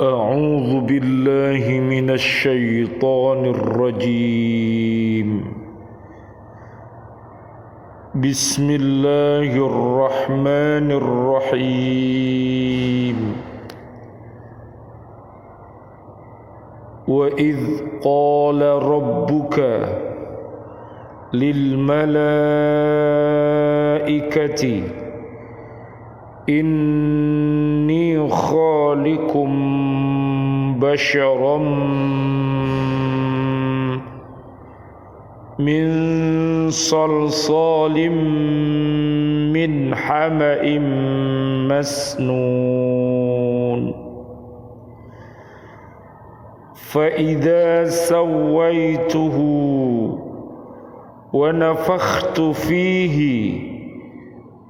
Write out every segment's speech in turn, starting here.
أعوذ بالله من الشيطان الرجيم بسم الله الرحمن الرحيم وإذ قال ربك للملائكة إني خالق بشرا من صلصال من حمأ مسنون فإذا سويته ونفخت فيه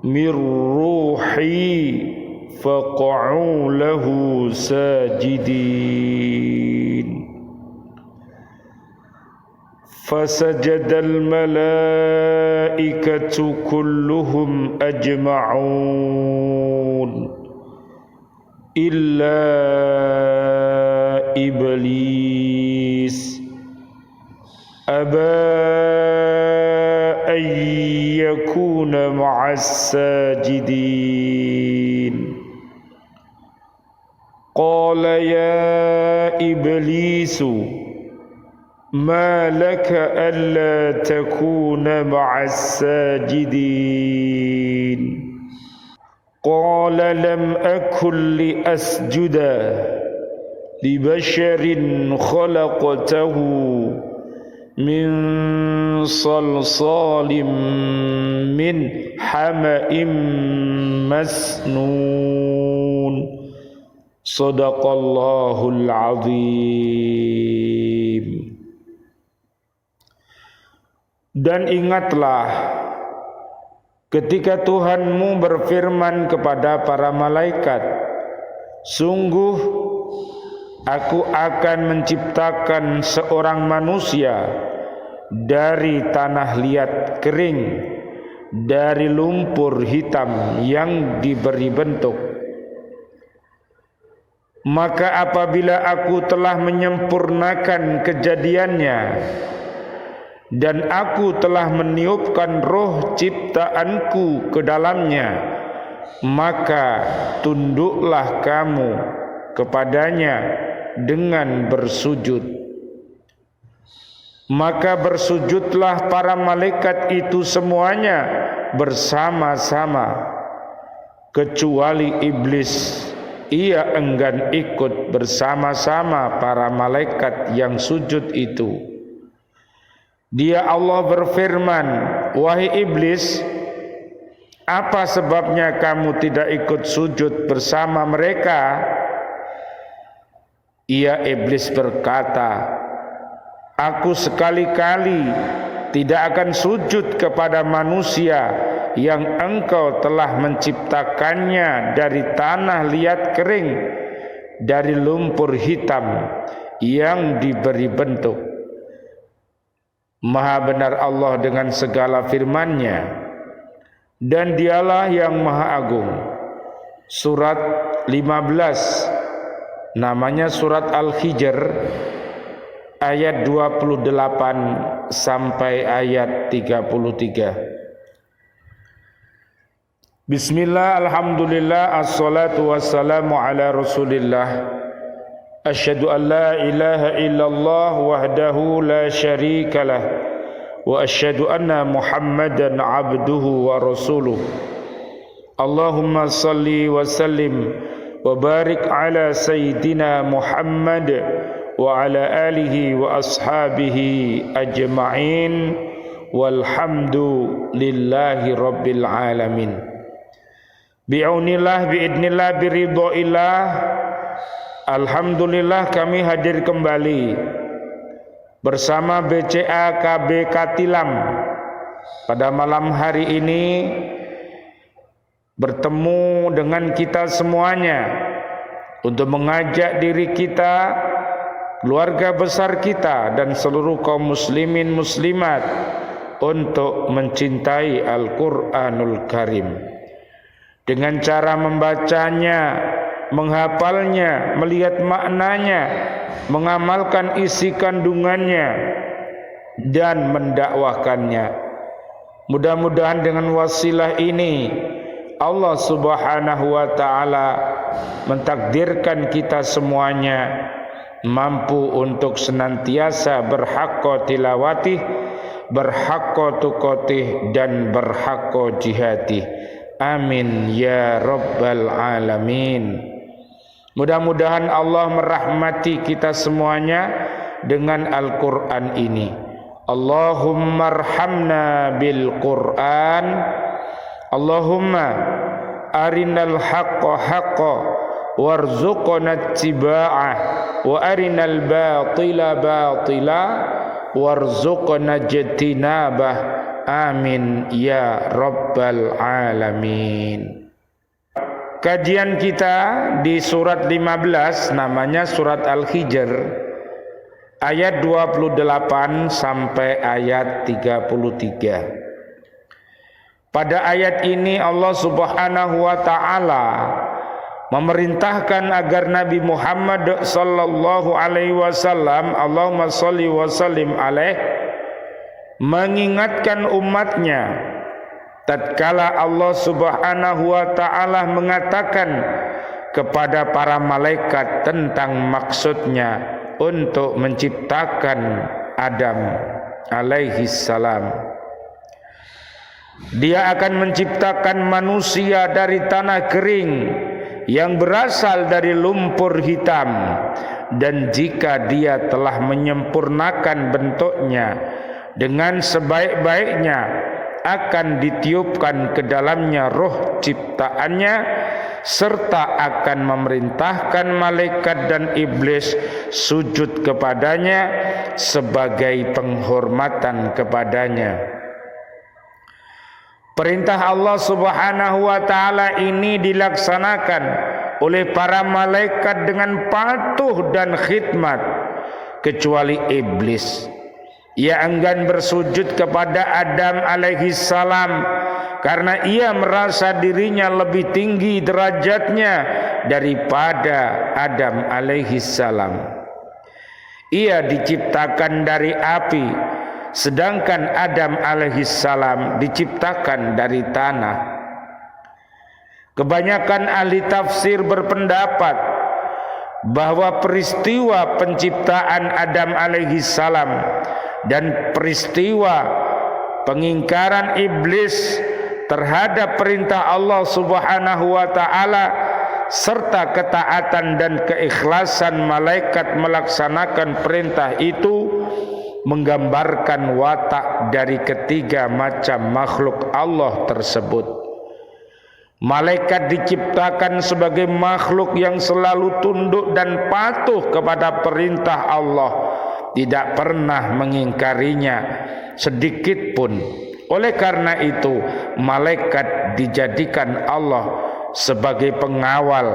من روحي فقعوا له ساجدين فسجد الملائكة كلهم أجمعون إلا إبليس أبى أن يكون مع الساجدين قال يا إبليس ما لك ألا تكون مع الساجدين قال لم أكن لأسجد لبشر خلقته من صلصال من حمأ مسنون صدق الله العظيم. Dan ingatlah ketika Tuhanmu berfirman kepada para malaikat, sungguh aku akan menciptakan seorang manusia dari tanah liat kering, dari lumpur hitam yang diberi bentuk. Maka apabila aku telah menyempurnakan kejadiannya dan aku telah meniupkan roh ciptaanku ke dalamnya, maka tunduklah kamu kepadanya dengan bersujud. Maka bersujudlah para malaikat itu semuanya bersama-sama, kecuali iblis. Ia enggan ikut bersama-sama para malaikat yang sujud itu. Dia Allah berfirman, wahai iblis, apa sebabnya kamu tidak ikut sujud bersama mereka? Ia iblis berkata, aku sekali-kali tidak akan sujud kepada manusia yang engkau telah menciptakannya dari tanah liat kering, dari lumpur hitam yang diberi bentuk. Maha benar Allah dengan segala firman-Nya, dan Dialah yang Maha Agung. Surat 15, namanya surat Al-Hijr, ayat 28 sampai ayat 33. Bismillah, alhamdulillah, assalatu wassalamu ala rasulillah. Asyhadu an la ilaha illallah wahdahu la syarika lah, wa asyhadu anna Muhammadan abduhu wa rasuluh. Allahumma salli wa sallim wa barik ala sayyidina Muhammad wa ala alihi wa ashabihi ajma'in, walhamdu lillahi rabbil alamin. Bi'aunillah, bi'idnillah, biridhoillah, alhamdulillah kami hadir kembali bersama BCA KB Katilam pada malam hari ini, bertemu dengan kita semuanya untuk mengajak diri kita, keluarga besar kita, dan seluruh kaum muslimin muslimat untuk mencintai Al-Quranul Karim dengan cara membacanya, menghafalnya, melihat maknanya, mengamalkan isi kandungannya, dan mendakwahkannya. Mudah-mudahan dengan wasilah ini Allah Subhanahu wa ta'ala mentakdirkan kita semuanya mampu untuk senantiasa berhaqqa tilawatih, berhaqqa tuqatih, dan berhaqqa jihadih. Amin ya rabbal alamin. Mudah-mudahan Allah merahmati kita semuanya dengan Al-Quran ini. Allahumma arhamna bil Quran, Allahumma arinal haqqa haqqa warzuqna ittiba'ah, wa arinal batila batila warzuqna ijtinabah. Amin ya rabbal alamin. Kajian kita di surat 15, namanya surat Al-Hijr, ayat 28 sampai ayat 33. Pada ayat ini Allah Subhanahu wa ta'ala memerintahkan agar Nabi Muhammad sallallahu alaihi wasallam, Allahumma shalli wa sallim alaih, mengingatkan umatnya tatkala Allah Subhanahu wa ta'ala mengatakan kepada para malaikat tentang maksudnya untuk menciptakan Adam alaihi salam. Dia akan menciptakan manusia dari tanah kering yang berasal dari lumpur hitam, dan jika dia telah menyempurnakan bentuknya dengan sebaik-baiknya, akan ditiupkan ke dalamnya roh ciptaannya, serta akan memerintahkan malaikat dan iblis sujud kepadanya sebagai penghormatan kepadanya. Perintah Allah Subhanahu wa ta'ala ini dilaksanakan oleh para malaikat dengan patuh dan khidmat, kecuali iblis. Ia enggan bersujud kepada Adam alaihi salam karena ia merasa dirinya lebih tinggi derajatnya daripada Adam alaihi salam. Ia diciptakan dari api, sedangkan Adam alaihissalam diciptakan dari tanah. Kebanyakan ahli tafsir berpendapat bahwa peristiwa penciptaan Adam alaihissalam dan peristiwa pengingkaran iblis terhadap perintah Allah Subhanahu wa ta'ala serta ketaatan dan keikhlasan malaikat melaksanakan perintah itu menggambarkan watak dari ketiga macam makhluk Allah tersebut. Malaikat diciptakan sebagai makhluk yang selalu tunduk dan patuh kepada perintah Allah, tidak pernah mengingkarinya sedikit pun. Oleh karena itu, malaikat dijadikan Allah sebagai pengawal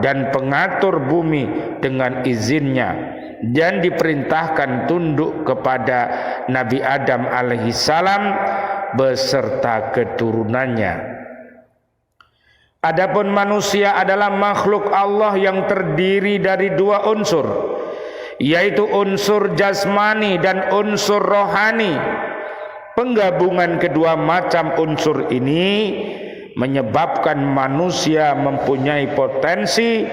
dan pengatur bumi dengan izinnya, dan diperintahkan tunduk kepada Nabi Adam alaihissalam beserta keturunannya. Adapun manusia adalah makhluk Allah yang terdiri dari dua unsur, yaitu unsur jasmani dan unsur rohani. Penggabungan kedua macam unsur ini menyebabkan manusia mempunyai potensi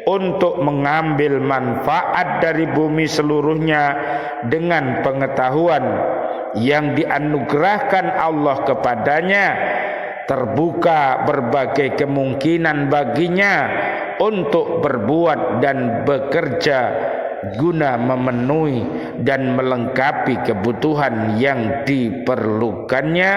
untuk mengambil manfaat dari bumi seluruhnya dengan pengetahuan yang dianugerahkan Allah kepadanya. Terbuka berbagai kemungkinan baginya untuk berbuat dan bekerja guna memenuhi dan melengkapi kebutuhan yang diperlukannya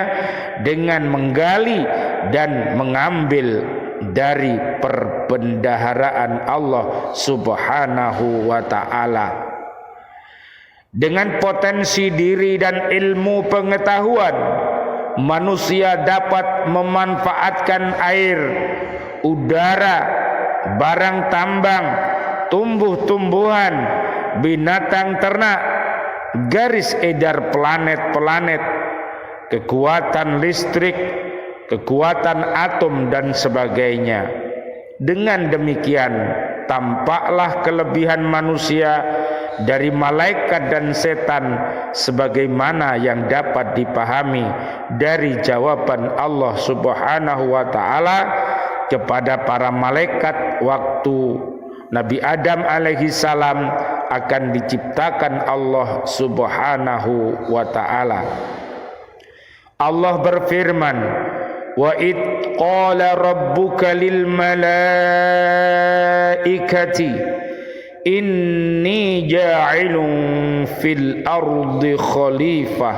dengan menggali dan mengambil dari perbendaharaan Allah Subhanahu wa ta'ala. Dengan potensi diri dan ilmu pengetahuan, manusia dapat memanfaatkan air, udara, barang tambang, tumbuh-tumbuhan, binatang ternak, garis edar planet-planet, kekuatan listrik, kekuatan atom dan sebagainya Dengan demikian tampaklah kelebihan manusia dari malaikat dan setan sebagaimana yang dapat dipahami dari jawaban Allah Subhanahu wa taala kepada para malaikat waktu Nabi Adam alaihi salam akan diciptakan Allah Subhanahu wa taala. Allah berfirman, wa id qala rabbuka lil malaikati inni ja'ilun fil ardi khalifah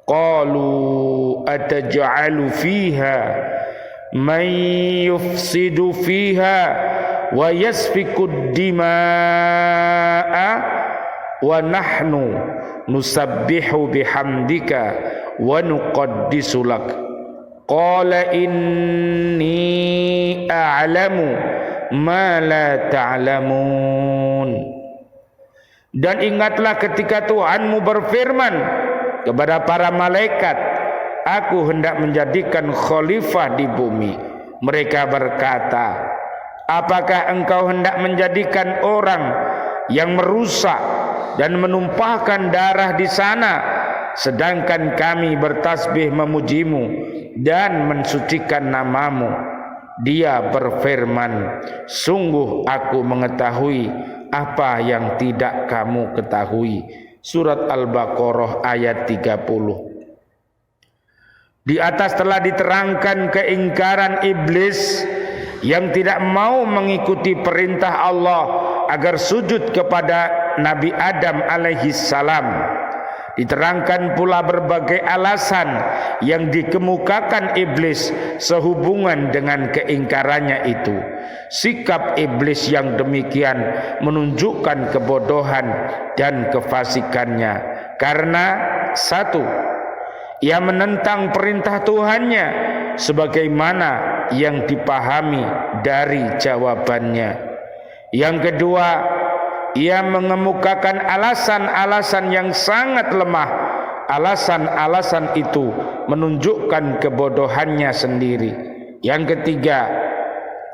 qalu ataj'alu fiha man yufsidu fiha wa yasfikud dima'a wa nahnu nusabbihu bihamdika wa nuqaddisu lak qala inni a'lamu ma la ta'lamun. Dan ingatlah ketika Tuhanmu berfirman kepada para malaikat, aku hendak menjadikan khalifah di bumi. Mereka berkata, apakah engkau hendak menjadikan orang yang merusak dan menumpahkan darah di sana, sedangkan kami bertasbih memujimu dan mensucikan namamu? Dia berfirman, sungguh aku mengetahui apa yang tidak kamu ketahui. Surat Al-Baqarah ayat 30. Di atas telah diterangkan keingkaran iblis yang tidak mau mengikuti perintah Allah agar sujud kepada Nabi Adam alaihi salam. Diterangkan pula berbagai alasan yang dikemukakan iblis sehubungan dengan keingkarannya itu. Sikap iblis yang demikian menunjukkan kebodohan dan kefasikannya. Karena satu, ia menentang perintah Tuhannya sebagaimana yang dipahami dari jawabannya. Yang kedua, ia mengemukakan alasan-alasan yang sangat lemah. Alasan-alasan itu menunjukkan kebodohannya sendiri. Yang ketiga,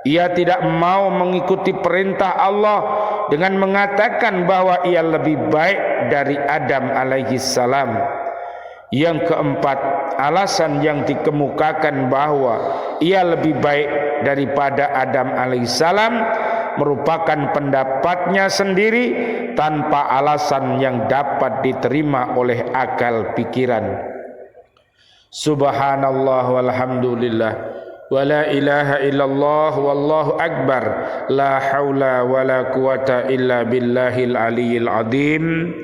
ia tidak mau mengikuti perintah Allah dengan mengatakan bahwa ia lebih baik dari Adam alaihi salam. Yang keempat, alasan yang dikemukakan bahwa ia lebih baik daripada Adam alaihissalam merupakan pendapatnya sendiri tanpa alasan yang dapat diterima oleh akal pikiran. Subhanallah walhamdulillah wa la ilaha illallah wallahu akbar la haula wa la quwata illa billahil aliyyil azim.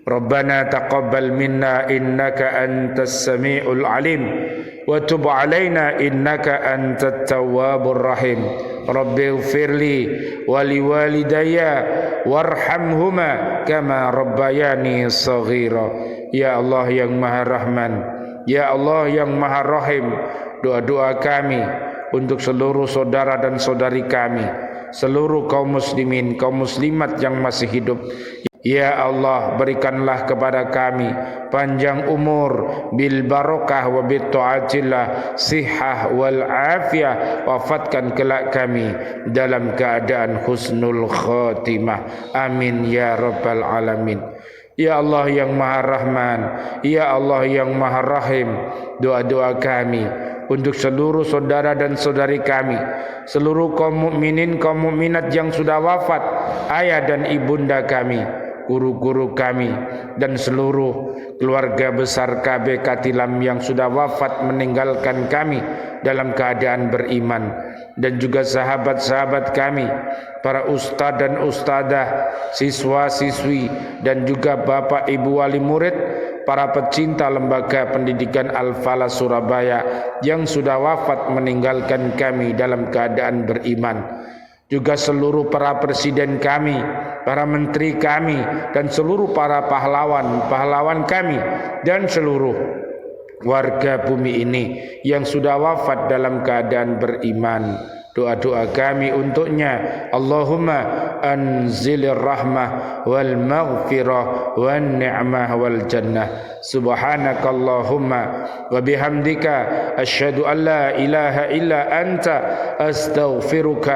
Rabbana taqabbal minna innaka antas samiul alim wa tub alaina innaka antat tawwabur rahim. Rabbighfirli wa liwalidayya warhamhuma kama rabbayani shaghira. Ya Allah yang Maha Rahman, ya Allah yang Maha Rahim, doa-doa kami untuk seluruh saudara dan saudari kami, seluruh kaum muslimin, kaum muslimat yang masih hidup. Ya Allah, berikanlah kepada kami panjang umur bil barakah wa bit taatillah, sihah wal afiyah. Wafatkan kelak kami dalam keadaan husnul khatimah. Amin ya rabbal alamin. Ya Allah yang Maha Rahman, ya Allah yang Maha Rahim, doa-doa kami untuk seluruh saudara dan saudari kami, seluruh kaum mukminin kaum mukminat yang sudah wafat, ayah dan ibunda kami, guru-guru kami, dan seluruh keluarga besar KB Katilam yang sudah wafat meninggalkan kami dalam keadaan beriman, dan juga sahabat-sahabat kami, para ustadz dan ustadzah, siswa-siswi, dan juga bapak ibu wali murid, para pecinta lembaga pendidikan Al-Falah Surabaya yang sudah wafat meninggalkan kami dalam keadaan beriman. Juga seluruh para presiden kami, para menteri kami, dan seluruh para pahlawan kami, dan seluruh warga bumi ini yang sudah wafat dalam keadaan beriman. doa-doa kami untuknya. Allahumma anzilir rahmah wal maghfirah wan ni'mah wal jannah. Subhanakallahumma wa bihamdika asyhadu an la ilaha illa anta astaghfiruka